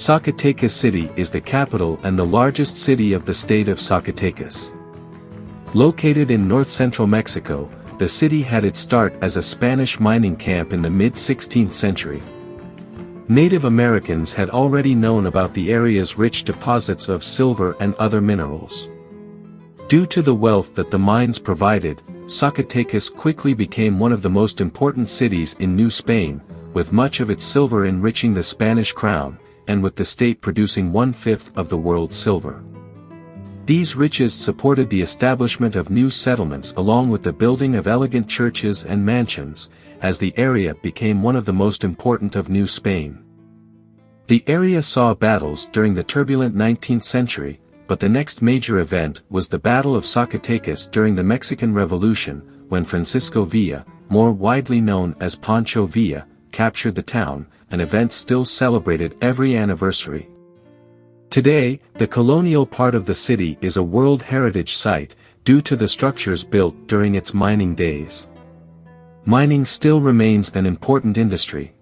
Zacatecas City is the capital and the largest city of the state of Zacatecas. Located in north-central Mexico, the city had its start as a Spanish mining camp in the mid-16th century. Native Americans had already known about the area's rich deposits of silver and other minerals. Due to the wealth that the mines provided, Zacatecas quickly became one of the most important cities in New Spain, with much of its silver enriching the Spanish crown, and with the state producing 1/5 of the world's silver. These riches supported the establishment of new settlements along with the building of elegant churches and mansions, as the area became one of the most important of New Spain. The area saw battles during the turbulent 19th century, but the next major event was the Battle of Zacatecas during the Mexican Revolution, when Francisco Villa, more widely known as Pancho Villa, captured the town, an event still celebrated every anniversary. Today, the colonial part of the city is a World Heritage Site, due to the structures built during its mining days. Mining still remains an important industry.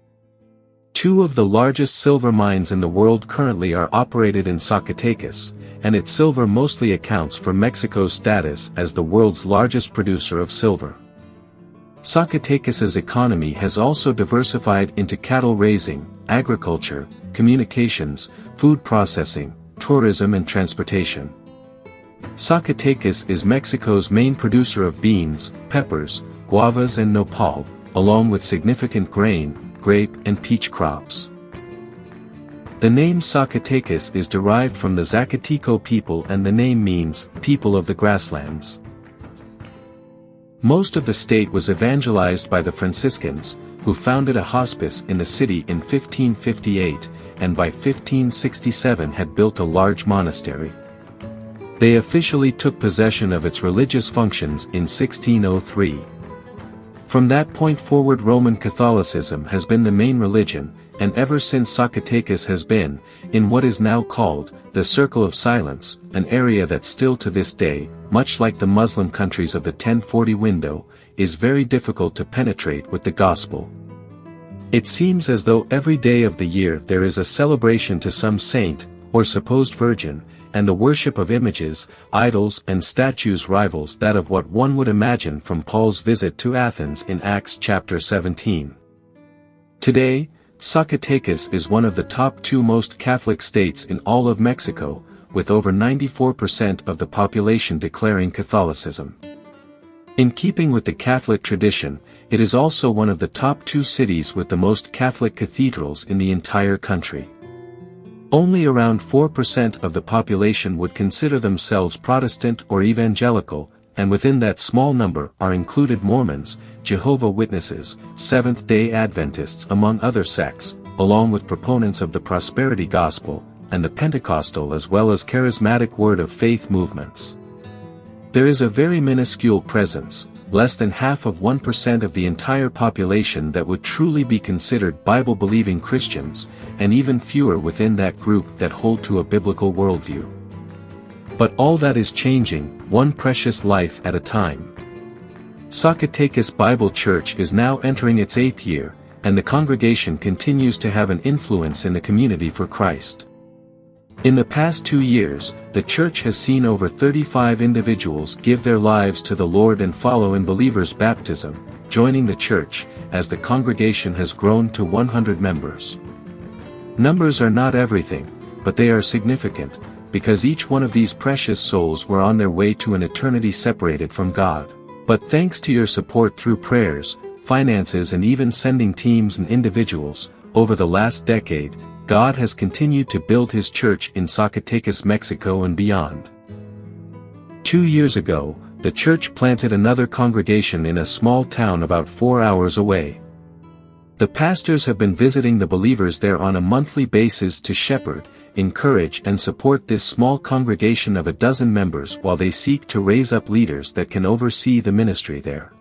Two of the largest silver mines in the world currently are operated in Zacatecas, and its silver mostly accounts for Mexico's status as the world's largest producer of silver. Zacatecas's economy has also diversified into cattle raising, agriculture, communications, food processing, tourism and transportation. Zacatecas is Mexico's main producer of beans, peppers, guavas and nopal, along with significant grain, grape and peach crops. The name Zacatecas is derived from the Zacateco people, and the name means, people of the grasslands. Most of the state was evangelized by the Franciscans, who founded a hospice in the city in 1558, and by 1567 had built a large monastery. They officially took possession of its religious functions in 1603. From that point forward, Roman Catholicism has been the main religion, and ever since Zacatecas has been, in what is now called, the Circle of Silence, an area that still to this day, much like the Muslim countries of the 1040 window, is very difficult to penetrate with the gospel. It seems as though every day of the year there is a celebration to some saint, or supposed virgin, and the worship of images, idols and statues rivals that of what one would imagine from Paul's visit to Athens in Acts chapter 17. Today, Zacatecas is one of the top 2 most Catholic states in all of Mexico, with over 94% of the population declaring Catholicism. In keeping with the Catholic tradition, it is also one of the top 2 cities with the most Catholic cathedrals in the entire country. Only around 4% of the population would consider themselves Protestant or Evangelical, and within that small number are included Mormons, Jehovah's Witnesses, Seventh-day Adventists among other sects, along with proponents of the prosperity gospel, and the Pentecostal as well as charismatic word of faith movements. There is a very minuscule presence, less than half of 1% of the entire population that would truly be considered Bible-believing Christians, and even fewer within that group that hold to a biblical worldview. But all that is changing, one precious life at a time. Zacatecas Bible Church is now entering its 8th year, and the congregation continues to have an influence in the community for Christ. In the past 2 years, the church has seen over 35 individuals give their lives to the Lord and follow in believers' baptism, joining the church, as the congregation has grown to 100 members. Numbers are not everything, but they are significant, because each one of these precious souls were on their way to an eternity separated from God. But thanks to your support through prayers, finances and even sending teams and individuals, over the last decade, God has continued to build His church in Zacatecas, Mexico and beyond. 2 years ago, the church planted another congregation in a small town about 4 hours away. The pastors have been visiting the believers there on a monthly basis to shepherd, encourage and support this small congregation of a dozen members while they seek to raise up leaders that can oversee the ministry there.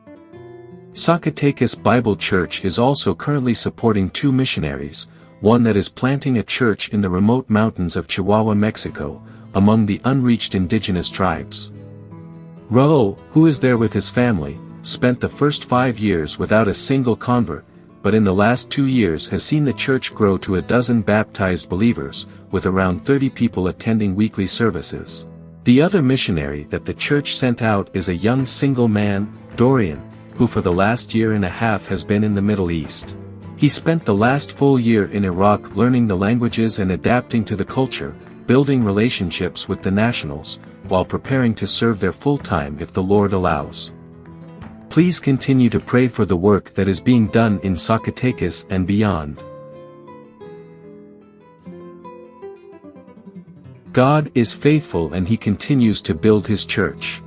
Zacatecas Bible Church is also currently supporting 2 missionaries, one that is planting a church in the remote mountains of Chihuahua, Mexico, among the unreached indigenous tribes. Raul, who is there with his family, spent the first 5 years without a single convert, but in the last 2 years has seen the church grow to a dozen baptized believers, with around 30 people attending weekly services. The other missionary that the church sent out is a young single man, Dorian, who for the last year and a half has been in the Middle East. He spent the last full year in Iraq learning the languages and adapting to the culture, building relationships with the nationals, while preparing to serve there full-time if the Lord allows. Please continue to pray for the work that is being done in Zacatecas and beyond. God is faithful and He continues to build His church.